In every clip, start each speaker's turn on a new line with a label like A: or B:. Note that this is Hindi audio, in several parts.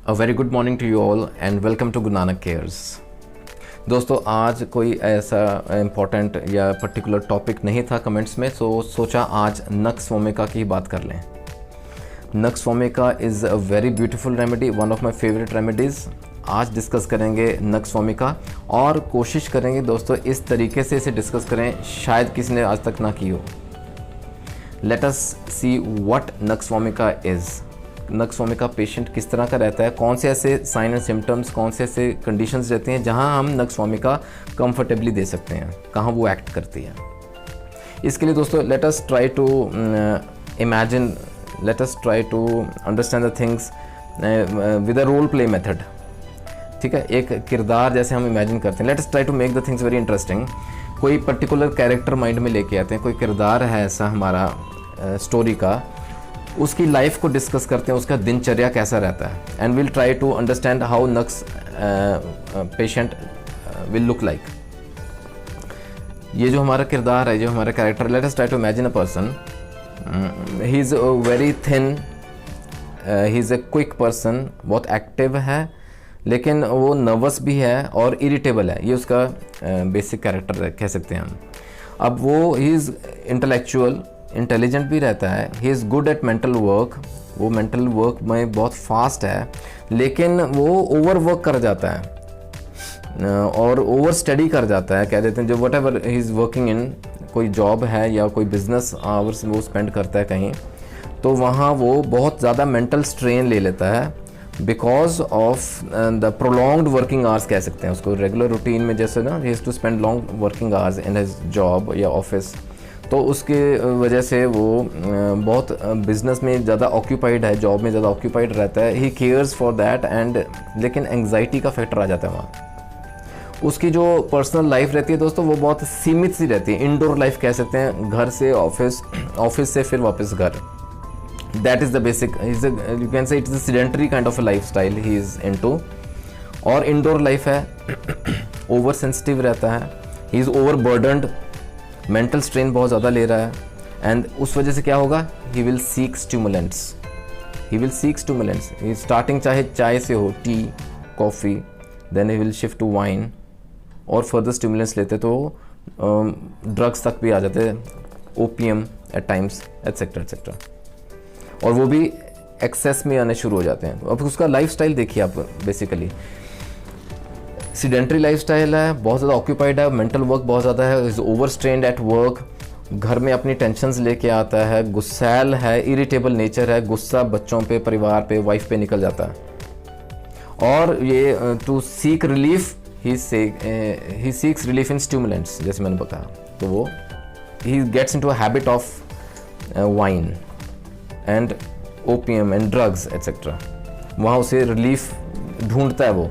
A: A very good morning to you all and welcome to Guru Nanak cares. दोस्तों, आज कोई ऐसा इम्पोर्टेंट या पर्टिकुलर टॉपिक नहीं था कमेंट्स में, तो सोचा आज नक्स वोमिका की बात कर लें। Nux vomica is a very beautiful remedy, one of my favourite remedies. आज डिस्कस करेंगे नक्स वोमिका और कोशिश करेंगे दोस्तों इस तरीके से इसे डिस्कस करें शायद किसी ने आज तक ना की हो। Let us see what nux vomica is. Nux vomica patient किस तरह का रहता है, कौन से ऐसे साइन एंड सिम्टम्स, कौन से ऐसे कंडीशंस रहते हैं जहां हम नक्स वोमिका कंफर्टेबली दे सकते हैं, कहां वो एक्ट करती है। इसके लिए दोस्तों let us try to imagine, let us try to understand the things with a role play method. ठीक है, एक किरदार जैसे हम इमेजिन करते हैं। Let us try to make the things very interesting. कोई पर्टिकुलर कैरेक्टर माइंड में लेके आते हैं, कोई किरदार है ऐसा हमारा स्टोरी का, उसकी लाइफ को डिस्कस करते हैं, उसका दिनचर्या कैसा रहता है। And will try to understand how nux patient will look like. ये जो हमारा किरदार है, जो हमारा character, let us try to imagine a person. He is very thin, he is a quick person, बहुत एक्टिव है लेकिन वो नर्वस भी है और इरिटेबल है। ये उसका बेसिक कैरेक्टर कह सकते हैं हम। अब वो ही इज़ इंटेलेक्चुअल, इंटेलिजेंट भी रहता है। He is good at mental work, वो मेंटल वर्क में बहुत फास्ट है, लेकिन वो ओवर वर्क कर जाता है और ओवर स्टडी कर जाता है। कह देते हैं जो what ever he is working in, कोई जॉब है या कोई बिजनेस आवर्स वो स्पेंड करता है कहीं, तो वहाँ वो बहुत ज़्यादा मेंटल स्ट्रेन ले लेता है because of the prolonged working hours कह सकते हैं उसको। रेगुलर रूटीन में जैसे ना he has to spend long working hours in his job या ऑफिस, तो उसके वजह से वो बहुत बिजनेस में ज़्यादा ऑक्यूपाइड है, जॉब में ज़्यादा ऑक्यूपाइड रहता है। He cares for that and लेकिन एंग्जाइटी का फैक्टर आ जाता है वहाँ। उसकी जो पर्सनल लाइफ रहती है दोस्तों वो बहुत सीमित सी रहती है, इंडोर लाइफ कह सकते हैं, घर से ऑफिस, ऑफिस से फिर वापस घर। That is the basic, you can say it is a sedentary kind of a life style he is into. और इंडोर लाइफ है, ओवर सेंसिटिव रहता है, he is over burdened, mental strain बहुत ज़्यादा ले रहा है। एंड उस वजह से क्या होगा, he will seek stimulants, he will seek stimulants. Starting चाहे चाय से हो, tea, coffee, then he will shift to wine और फर्दर स्टिमुलेंट्स लेते तो ड्रग्स तक भी आ जाते हैं, opium at times etcetera etcetera, और वो भी एक्सेस में आने शुरू हो जाते हैं। अब उसका लाइफ स्टाइल देखिए आप, बेसिकली सीडेंट्री लाइफस्टाइल है, बहुत ज़्यादा ऑक्यूपाइड है, मेंटल वर्क बहुत ज़्यादा है, is over strained at work, घर में अपनी टेंशन्स लेके आता है, गुस्सैल है, इरिटेबल नेचर है, गुस्सा बच्चों पे, परिवार पे, वाइफ पे निकल जाता है। और ये to seek relief, he seeks relief in stimulants, जैसे मैंने बताया, तो वो he gets into a habit of wine and opium and drugs etcetera. वहाँ उसे रिलीफ ढूंढता है वो।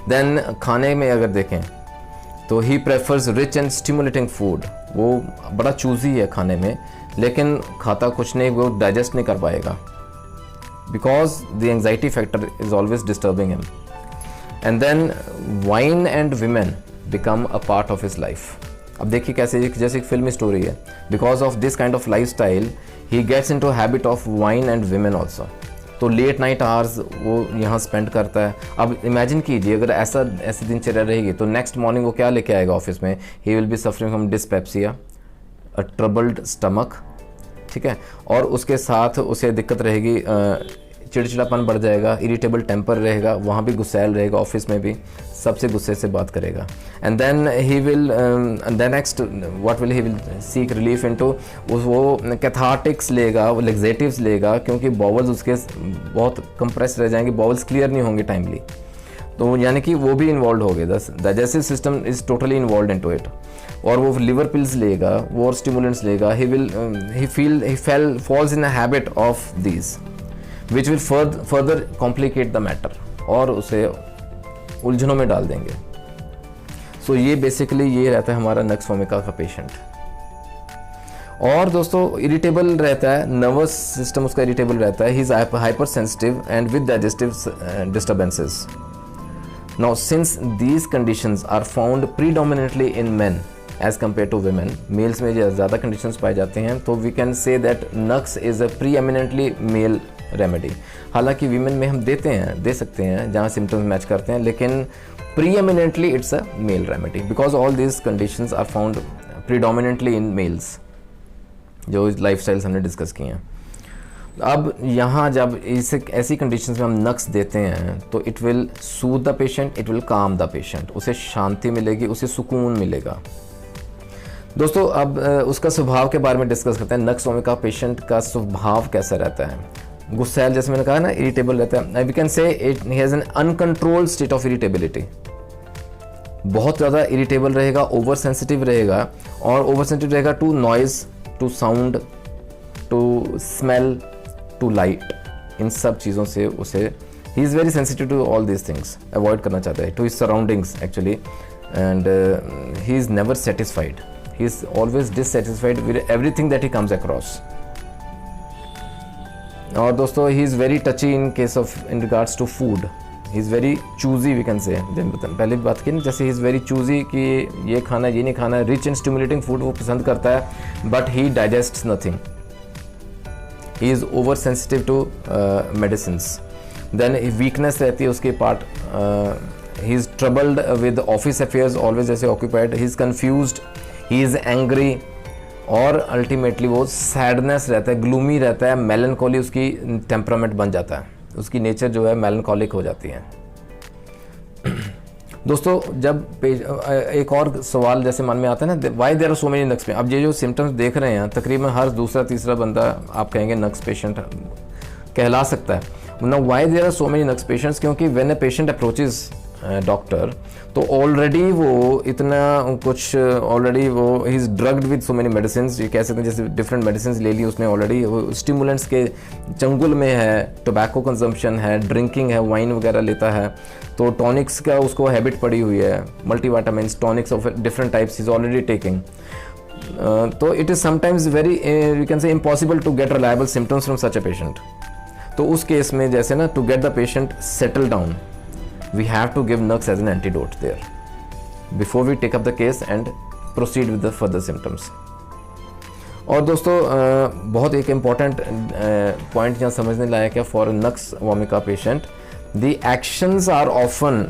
A: देन खाने में अगर देखें तो ही prefers rich and stimulating food, वो बड़ा चूज़ी है खाने में, लेकिन खाता कुछ नहीं, वो डाइजेस्ट नहीं कर पाएगा because the anxiety factor is always disturbing him. And then wine and women become a part of his life. अब देखिए कैसे, जैसे एक फिल्मी स्टोरी है, because of this kind of life style he gets in to habit of wine and women also. तो लेट नाइट आवर्स वो यहाँ स्पेंड करता है। अब इमेजिन कीजिए अगर ऐसी दिनचर्या रहेगी तो नेक्स्ट मॉर्निंग वो क्या लेके आएगा ऑफिस में, he will be suffering from dyspepsia, a troubled stomach, ठीक है, और उसके साथ उसे दिक्कत रहेगी, चिड़चिड़ापन बढ़ जाएगा, इरिटेबल टेम्पर रहेगा, वहाँ भी गुस्सैल रहेगा, ऑफिस में भी सबसे गुस्से से बात करेगा। And then he will then next what will he will seek relief into, वो कैथार्टिक्स लेगा, वो लेग्जेटिव्स लेगा, क्योंकि बॉवल्स उसके बहुत कंप्रेस रह जाएंगे, बॉवल्स क्लियर नहीं होंगे टाइमली, तो यानी कि वो भी इन्वॉल्व हो गए, digestive system is totally involve into it. और वो लिवर पिल्स लेगा, वो और स्टिमुलेंट्स लेगा, he falls in a habit of these which will further complicate the matter और उसे उलझनों में डाल देंगे। सो ये बेसिकली ये रहता है हमारा नक्स वोमिका का पेशेंट। और दोस्तों इरिटेबल रहता है, नर्वस सिस्टम उसका इरिटेबल रहता है, he is hyper sensitive and with digestive disturbances. Now since these conditions are found predominantly in men as compare to women, males में ज़्यादा कंडीशंस पाए जाते हैं, तो we can say that nux is a preeminently male remedy. हालांकि वीमेन में हम दे सकते हैं जहाँ सिम्टम्स मैच करते हैं, लेकिन preeminently it's a male remedy because all these conditions are found predominantly in males, जो लाइफस्टाइल्स हमने डिस्कस किए हैं। अब यहाँ जब इसे ऐसी कंडीशंस में हम नक्स देते हैं तो it will Sood the patient, it will काम द पेशेंट, उसे शांति मिलेगी, उसे सुकून मिलेगा। दोस्तों अब उसका स्वभाव के बारे में डिस्कस करते हैं। नक्स वोमिका पेशेंट का स्वभाव कैसा रहता है? गुस्सैल, जैसे मैंने कहा ना, इरिटेबल रहता है। We can say it has an uncontrolled state of irritability. बहुत ज़्यादा इरिटेबल रहेगा, ओवर सेंसिटिव रहेगा, और ओवर सेंसिटिव रहेगा to noise, to sound, to smell, to light. इन सब चीज़ों से उसे he is very sensitive to all these things, avoid करना चाहता है, to his surroundings actually, and he is never satisfied, he is always dissatisfied with everything that he comes across. और दोस्तों he is very touchy in case of in regards to food, he is very choosy, we can say, पहले बात की ना, जैसे ही इज़ वेरी चूजी कि ये खाना ये नहीं खाना, रिच एंड स्टिमुलेटिंग फूड वो पसंद करता है, but he digests nothing. He is oversensitive to medicines. Then weakness रहती है उसके part, he is troubled with office affairs, always ऐसे occupied, he is confused, he is angry, और अल्टीमेटली वो सैडनेस रहता है, ग्लूमी रहता है, मेलनकॉली उसकी टेम्परामेंट बन जाता है, उसकी नेचर जो है मेलनकॉलिक हो जाती है। दोस्तों जब एक और सवाल जैसे मन में आता है ना, why there are so many Nux. अब ये जो सिम्टम्स देख रहे हैं तकरीबन हर दूसरा तीसरा बंदा आप कहेंगे नक्स पेशेंट कहला सकता है। ना why there are so many Nux patients, क्योंकि when a patient approaches doctor तो ऑलरेडी वो इतना कुछ, ऑलरेडी वो he is drugged with so many medicine, ये कह सकते हैं जैसे डिफरेंट मेडिसिन ले ली उसने ऑलरेडी, वो स्टिमुलेंट्स के चंगुल में है, टोबैको कंजम्पशन है, ड्रिंकिंग है, वाइन वगैरह लेता है, तो टॉनिक्स का उसको हैबिट पड़ी हुई है, multivitamins, tonics of different types is already taking. तो it is sometimes very we can say impossible to get reliable symptoms from such a patient. तो उस केस में जैसे ना, to get the patient settle down, we have to give nux as an antidote there before we take up the case and proceed with the further symptoms. और दोस्तों बहुत एक इम्पॉर्टेंट पॉइंट यहाँ समझने लायक है for nux vomica patient, the actions are often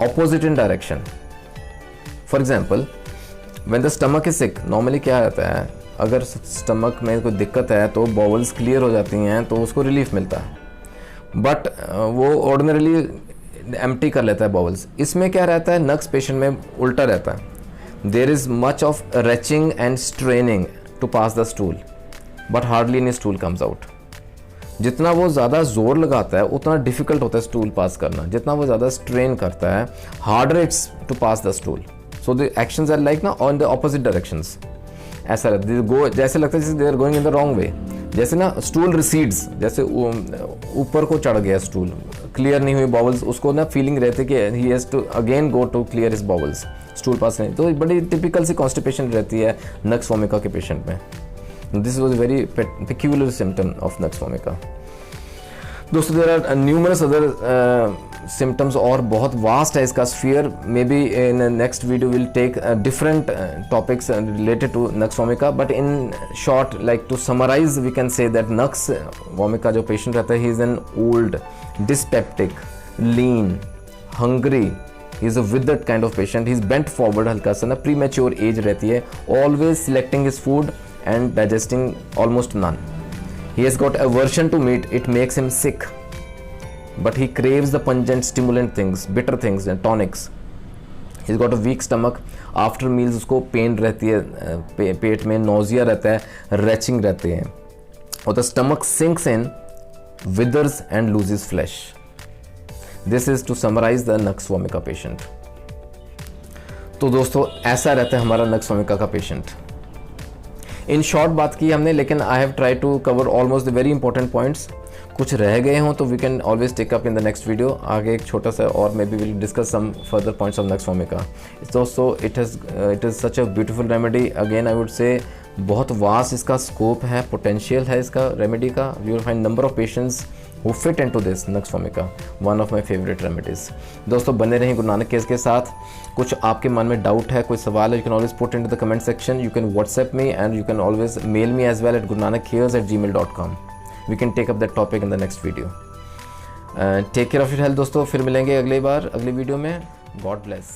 A: opposite in direction. For example, when the stomach is sick, normally क्या रहता है, अगर स्टमक में कोई दिक्कत है तो बॉवल्स क्लियर हो जाती हैं तो उसको रिलीफ मिलता है, बट वो ऑर्डिनरली एम्प्टी कर लेता है बॉवल्स। इसमें क्या रहता है, नक्स पेशेंट में उल्टा रहता है, there is much of retching and straining to pass the stool, but hardly any stool comes out. जितना वो ज़्यादा जोर लगाता है उतना डिफिकल्ट होता है स्टूल पास करना, जितना वो ज़्यादा स्ट्रेन करता है harder it's to pass the stool. So the actions are like ना ऑन द ऑपोजिट डायरेक्शंस। ऐसा रहता है, जैसे लगता है जैसे they are going in the wrong way, जैसे ना स्टूल रिसीड्स, जैसे ऊपर को चढ़ गया स्टूल, क्लियर नहीं हुई बॉवल्स, उसको ना फीलिंग रहती है कि he has to again go to clear his bowels, stool pass नहीं। तो बड़ी टिपिकल सी कॉन्स्टिपेशन रहती है नक्स वोमिका के पेशेंट में। This was very peculiar symptom of Nux vomica. दोस्तों there are numerous other symptoms, और बहुत वास्ट है इसका स्फीयर। Maybe in next video will take different topics related to Nux vomica, but in short like to summarise we can say that nux vomica जो पेशेंट रहता है, he is an old, dyspeptic, lean, hungry, he is a withered kind of patient, he is bent forward, हल्का सा ना premature age रहती है, always selecting his food and digesting almost none. He has got aversion to meat, it makes him sick, but he craves the pungent stimulant things, bitter things and tonics. He's got a weak stomach, after meals उसको pain रहती है पेट में, nausea रहता है, retching रहते हैं, और the stomach sinks in, withers and loses flesh. This is to summarize the nux vomica patient. तो दोस्तों ऐसा रहता है हमारा नक्स वोमिका का पेशेंट। इन शॉर्ट बात की हमने, लेकिन I have try to cover almost the very important points. कुछ रह गए हों तो we can always take up in the next video. आगे एक छोटा सा और maybe will discuss some further points of Nux vomica. दोस्तों it is such a beautiful remedy. Again I would say बहुत वास्ट इसका स्कोप है, पोटेंशियल है इसका रेमेडी का। You will find number of patients who fit into this nux vomica, one of my favorite remedies। दोस्तों बने रहें गुरु नानक केयर्स के साथ। कुछ आपके मन में डाउट है, कोई सवाल है, you can always put in to the comment section, you can WhatsApp me and you can always mail me as well at gurunanakkeyers@gmail.com। We can take up that topic in the next video. Take care of your health दोस्तों, फिर मिलेंगे अगली बार अगली वीडियो में। God bless.